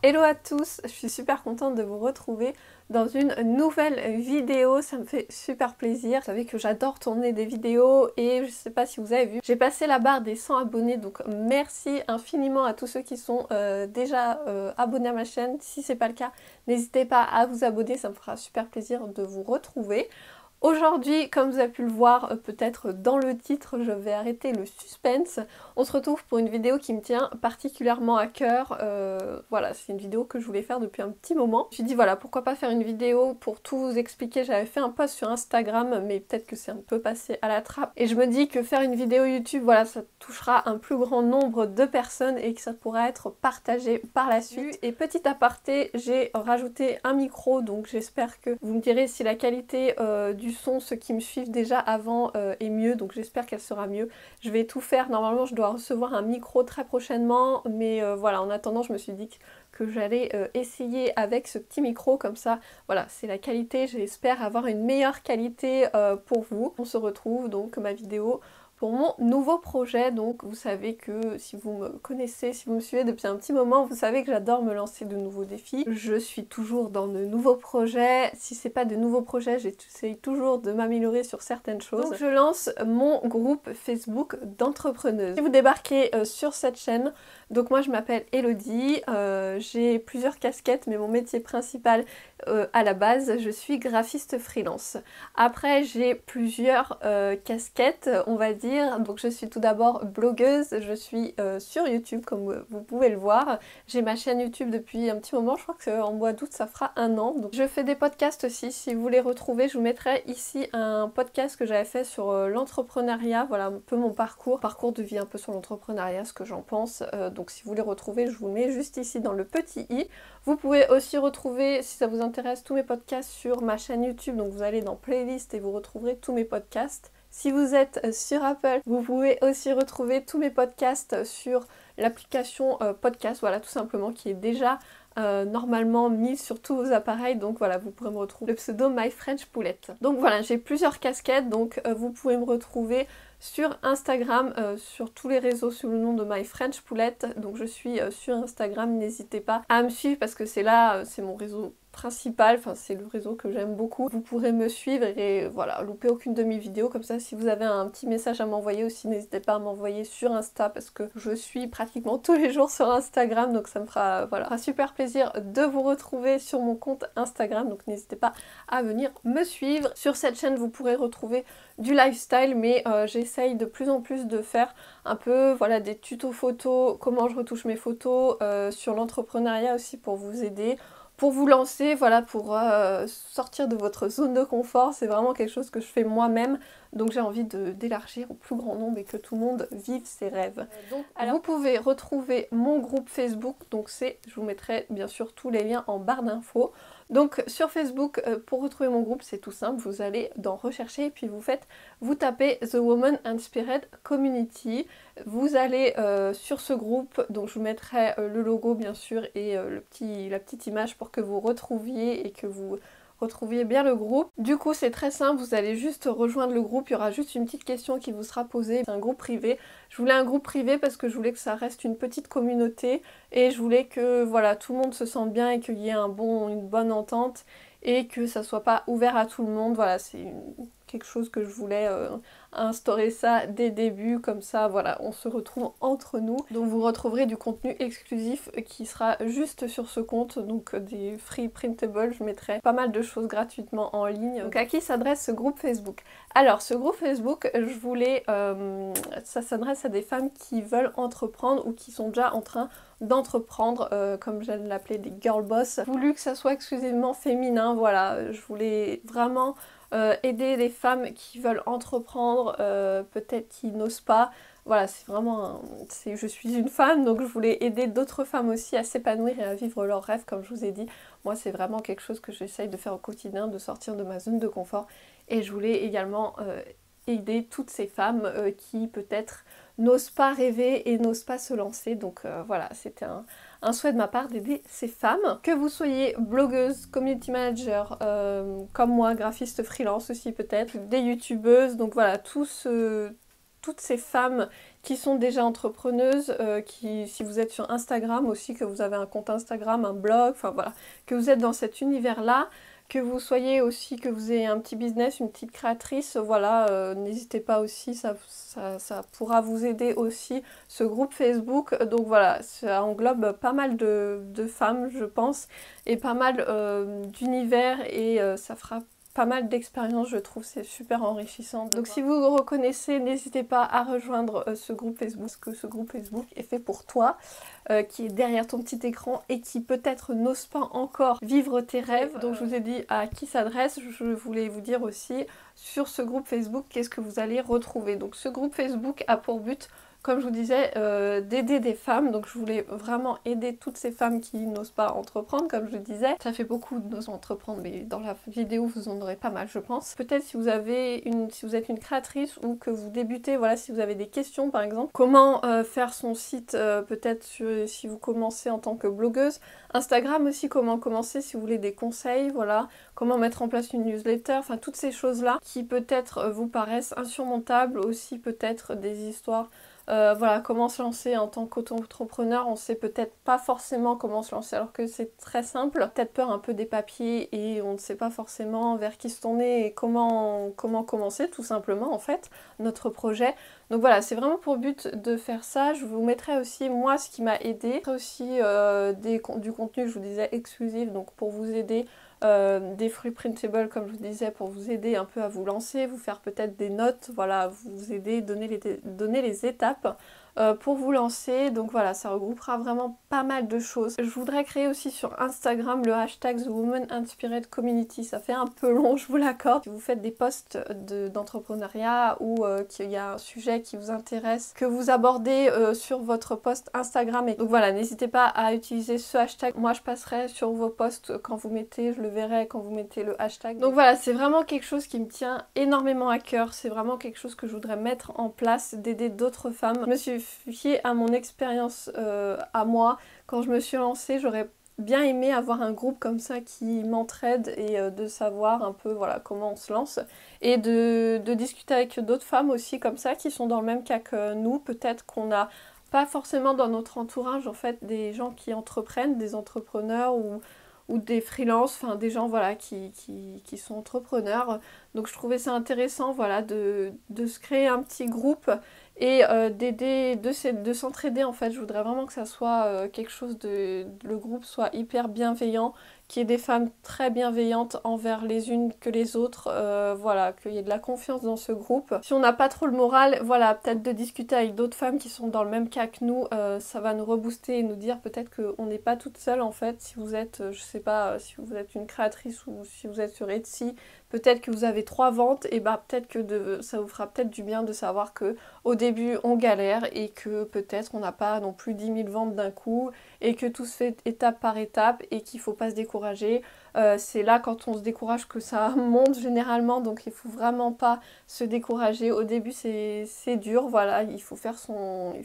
Hello à tous, je suis super contente de vous retrouver dans une nouvelle vidéo, ça me fait super plaisir. Vous savez que j'adore tourner des vidéos et je sais pas si vous avez vu, j'ai passé la barre des 100 abonnés, donc merci infiniment à tous ceux qui sont déjà abonnés à ma chaîne. Si c'est pas le cas, n'hésitez pas à vous abonner, ça me fera super plaisir de vous retrouver. Aujourd'hui, comme vous avez pu le voir peut-être dans le titre, je vais arrêter le suspense. On se retrouve pour une vidéo qui me tient particulièrement à cœur. Voilà, c'est une vidéo que je voulais faire depuis un petit moment. Je me suis dit voilà, pourquoi pas faire une vidéo pour tout vous expliquer. J'avais fait un post sur Instagram, mais peut-être que c'est un peu passé à la trappe. Et je me dis que faire une vidéo YouTube, voilà, ça touchera un plus grand nombre de personnes et que ça pourra être partagé par la suite. Et petit aparté, j'ai rajouté un micro, donc j'espère que vous me direz si la qualité du son, ceux qui me suivent déjà avant est mieux, donc j'espère qu'elle sera mieux. Je vais tout faire, normalement je dois recevoir un micro très prochainement, mais voilà, en attendant je me suis dit que j'allais essayer avec ce petit micro, comme ça, voilà, c'est la qualité, j'espère avoir une meilleure qualité pour vous. On se retrouve donc ma vidéo pour mon nouveau projet. Donc vous savez que si vous me connaissez, si vous me suivez depuis un petit moment, vous savez que j'adore me lancer de nouveaux défis. Je suis toujours dans de nouveaux projets. Si c'est pas de nouveaux projets, j'essaye toujours de m'améliorer sur certaines choses. Donc je lance mon groupe Facebook d'entrepreneuses. Si vous débarquez sur cette chaîne, donc moi je m'appelle Elodie, j'ai plusieurs casquettes, mais mon métier principal à la base, je suis graphiste freelance. Après j'ai plusieurs casquettes, on va dire. Donc je suis tout d'abord blogueuse, je suis sur YouTube comme vous pouvez le voir. J'ai ma chaîne YouTube depuis un petit moment, je crois qu'en mois d'août ça fera 1 an. Donc je fais des podcasts aussi, si vous les retrouvez, je vous mettrai ici un podcast que j'avais fait sur l'entrepreneuriat, voilà un peu mon parcours de vie un peu sur l'entrepreneuriat, ce que j'en pense. Donc si vous les retrouvez, je vous mets juste ici dans le petit i. Vous pouvez aussi retrouver, si ça vous intéresse, tous mes podcasts sur ma chaîne YouTube, donc vous allez dans playlist et vous retrouverez tous mes podcasts. Si vous êtes sur Apple, vous pouvez aussi retrouver tous mes podcasts sur l'application podcast, voilà tout simplement, qui est déjà normalement mise sur tous vos appareils, donc voilà, vous pourrez me retrouver le pseudo My French Poulette. Donc voilà, j'ai plusieurs casquettes, donc vous pouvez me retrouver sur Instagram, sur tous les réseaux sous le nom de My French Poulette. Donc je suis sur Instagram, n'hésitez pas à me suivre parce que c'est là, c'est mon réseau principal, enfin c'est le réseau que j'aime beaucoup. Vous pourrez me suivre et voilà, louper aucune de mes vidéos. Comme ça, si vous avez un petit message à m'envoyer aussi, n'hésitez pas à m'envoyer sur Insta parce que je suis pratiquement tous les jours sur Instagram, donc ça me fera voilà, un super plaisir de vous retrouver sur mon compte Instagram, donc n'hésitez pas à venir me suivre. Sur cette chaîne, vous pourrez retrouver du lifestyle, mais j'essaye de plus en plus de faire un peu voilà, des tutos photos, comment je retouche mes photos, sur l'entrepreneuriat aussi pour vous aider, pour vous lancer, voilà, pour sortir de votre zone de confort. C'est vraiment quelque chose que je fais moi-même, donc j'ai envie d'élargir au plus grand nombre et que tout le monde vive ses rêves. Alors, vous pouvez retrouver mon groupe Facebook, donc je vous mettrai bien sûr tous les liens en barre d'infos. Donc sur Facebook, pour retrouver mon groupe, c'est tout simple, vous allez dans rechercher et puis vous tapez The Woman Inspired Community. Vous allez sur ce groupe, donc je vous mettrai le logo bien sûr et la petite image pour que vous retrouviez et que vous retrouviez bien le groupe. Du coup c'est très simple, vous allez juste rejoindre le groupe, il y aura juste une petite question qui vous sera posée. C'est un groupe privé. Je voulais un groupe privé parce que je voulais que ça reste une petite communauté et je voulais que voilà, tout le monde se sente bien et qu'il y ait une bonne entente et que ça soit pas ouvert à tout le monde. Voilà, c'est quelque chose que je voulais instaurer ça dès le début, comme ça voilà, on se retrouve entre nous. Donc vous retrouverez du contenu exclusif qui sera juste sur ce compte, donc des free printables, je mettrai pas mal de choses gratuitement en ligne. Donc à qui s'adresse ce groupe Facebook? Alors ce groupe Facebook, je voulais, ça s'adresse à des femmes qui veulent entreprendre ou qui sont déjà en train d'entreprendre, comme j'aime l'appeler, des girl boss. J'ai voulu que ça soit exclusivement féminin, voilà, je voulais vraiment aider les femmes qui veulent entreprendre, peut-être qui n'osent pas. Voilà, c'est vraiment je suis une femme, donc je voulais aider d'autres femmes aussi à s'épanouir et à vivre leurs rêves, comme je vous ai dit. Moi c'est vraiment quelque chose que j'essaye de faire au quotidien, de sortir de ma zone de confort, et je voulais également aider toutes ces femmes qui peut-être n'osent pas rêver et n'osent pas se lancer. Donc voilà, c'était un souhait de ma part d'aider ces femmes. Que vous soyez blogueuse, community manager, comme moi, graphiste freelance aussi peut-être, des youtubeuses, donc voilà, toutes ces femmes qui sont déjà entrepreneuses, si vous êtes sur Instagram aussi, que vous avez un compte Instagram, un blog, enfin voilà, que vous êtes dans cet univers-là, que vous soyez aussi, que vous ayez un petit business, une petite créatrice, voilà, n'hésitez pas aussi, ça pourra vous aider aussi, ce groupe Facebook. Donc voilà, ça englobe pas mal de femmes, je pense, et pas mal d'univers, et ça fera pas mal d'expériences, je trouve, c'est super enrichissant. Donc si vous reconnaissez, n'hésitez pas à rejoindre ce groupe Facebook, parce que ce groupe Facebook est fait pour toi, qui est derrière ton petit écran et qui peut-être n'ose pas encore vivre tes rêves. Donc je vous ai dit à qui s'adresse, je voulais vous dire aussi sur ce groupe Facebook qu'est-ce que vous allez retrouver. Donc ce groupe Facebook a pour but, comme je vous disais, d'aider des femmes. Donc je voulais vraiment aider toutes ces femmes qui n'osent pas entreprendre, comme je le disais. Ça fait beaucoup de n'osent entreprendre, mais dans la vidéo vous en aurez pas mal, je pense. Peut-être si vous êtes une créatrice ou que vous débutez, voilà, si vous avez des questions par exemple, comment faire son site, peut-être si vous commencez en tant que blogueuse. Instagram aussi, comment commencer si vous voulez des conseils, voilà, comment mettre en place une newsletter, enfin toutes ces choses-là qui peut-être vous paraissent insurmontables, aussi peut-être des histoires. Voilà, comment se lancer en tant qu'auto-entrepreneur, on sait peut-être pas forcément comment se lancer alors que c'est très simple. Peut-être peur un peu des papiers et on ne sait pas forcément vers qui se tourner et comment commencer tout simplement en fait notre projet. Donc voilà, c'est vraiment pour but de faire ça. Je vous mettrai aussi moi ce qui m'a aidé, aussi du contenu, je vous disais, exclusif, donc pour vous aider. Des free printable comme je vous disais pour vous aider un peu à vous lancer, vous faire peut-être des notes, voilà, vous aider, donner les étapes pour vous lancer. Donc voilà, ça regroupera vraiment pas mal de choses. Je voudrais créer aussi sur Instagram le hashtag The Woman Inspired Community. Ça fait un peu long, je vous l'accorde. Si vous faites des posts d'entrepreneuriat ou qu'il y a un sujet qui vous intéresse, que vous abordez sur votre post Instagram. Et donc voilà, n'hésitez pas à utiliser ce hashtag. Moi, je passerai sur vos posts quand vous mettez, je le verrai quand vous mettez le hashtag. Donc voilà, c'est vraiment quelque chose qui me tient énormément à cœur. C'est vraiment quelque chose que je voudrais mettre en place, d'aider d'autres femmes. Je me suis fiée à mon expérience à moi. Quand je me suis lancée, j'aurais bien aimé avoir un groupe comme ça qui m'entraide et de savoir un peu voilà comment on se lance et de discuter avec d'autres femmes aussi comme ça qui sont dans le même cas que nous. Peut-être qu'on a pas forcément dans notre entourage en fait des gens qui entreprennent, des entrepreneurs ou des freelances, enfin des gens voilà qui sont entrepreneurs. Donc je trouvais ça intéressant voilà de se créer un petit groupe et d'aider, de s'entraider en fait. Je voudrais vraiment que ça soit quelque chose le groupe soit hyper bienveillant, qu'il y ait des femmes très bienveillantes envers les unes que les autres, voilà, qu'il y ait de la confiance dans ce groupe. Si on n'a pas trop le moral, voilà, peut-être de discuter avec d'autres femmes qui sont dans le même cas que nous, ça va nous rebooster et nous dire peut-être qu'on n'est pas toute seule en fait. Si vous êtes, je sais pas, si vous êtes une créatrice ou si vous êtes sur Etsy, peut-être que vous avez 3 ventes, et bah peut-être que ça vous fera peut-être du bien de savoir que au début on galère et que peut-être on n'a pas non plus 10 000 ventes d'un coup et que tout se fait étape par étape et qu'il ne faut pas se décourager. C'est là quand on se décourage que ça monte généralement, donc il ne faut vraiment pas se décourager. Au début c'est dur, voilà, il faut faire son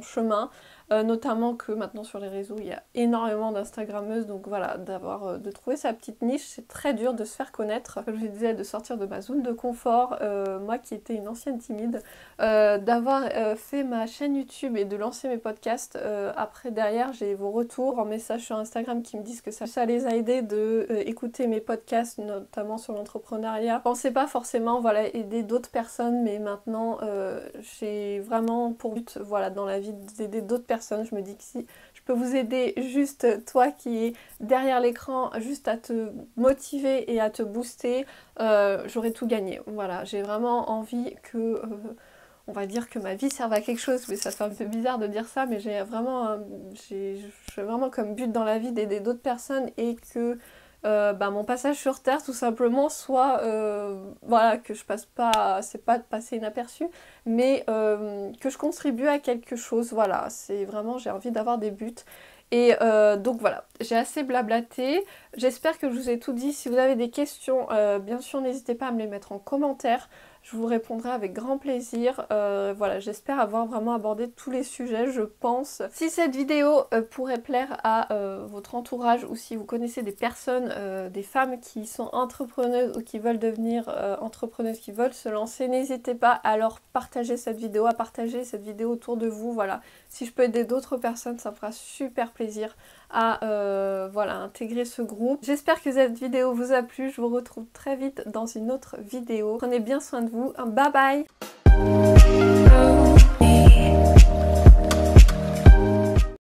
chemin. Notamment que maintenant sur les réseaux il y a énormément d'instagrammeuses, donc voilà, de trouver sa petite niche, c'est très dur de se faire connaître. Comme je disais, de sortir de ma zone de confort, moi qui étais une ancienne timide, d'avoir fait ma chaîne YouTube et de lancer mes podcasts. Après derrière j'ai vos retours en message sur Instagram qui me disent que ça les a aidés de écouter mes podcasts, notamment sur l'entrepreneuriat. Je pensais pas forcément voilà, aider d'autres personnes, mais maintenant j'ai vraiment pour but voilà, dans la vie d'aider d'autres personnes. Je me dis que si je peux vous aider, juste toi qui es derrière l'écran, juste à te motiver et à te booster, j'aurais tout gagné. Voilà, j'ai vraiment envie que on va dire que ma vie serve à quelque chose, mais ça fait un peu bizarre de dire ça, mais j'ai vraiment comme but dans la vie d'aider d'autres personnes et que mon passage sur Terre tout simplement soit voilà, que je passe pas, c'est pas de passer inaperçu, mais que je contribue à quelque chose. Voilà, c'est vraiment, j'ai envie d'avoir des buts. Et donc voilà, j'ai assez blablaté, j'espère que je vous ai tout dit. Si vous avez des questions, bien sûr n'hésitez pas à me les mettre en commentaire. je vous répondrai avec grand plaisir. Voilà, j'espère avoir vraiment abordé tous les sujets, je pense. Si cette vidéo pourrait plaire à votre entourage ou si vous connaissez des personnes, des femmes qui sont entrepreneuses ou qui veulent devenir entrepreneuses, qui veulent se lancer, n'hésitez pas à leur partager cette vidéo, à partager cette vidéo autour de vous. Voilà, si je peux aider d'autres personnes, ça me fera super plaisir à voilà, intégrer ce groupe. J'espère que cette vidéo vous a plu. Je vous retrouve très vite dans une autre vidéo. Prenez bien soin de vous. Bye bye!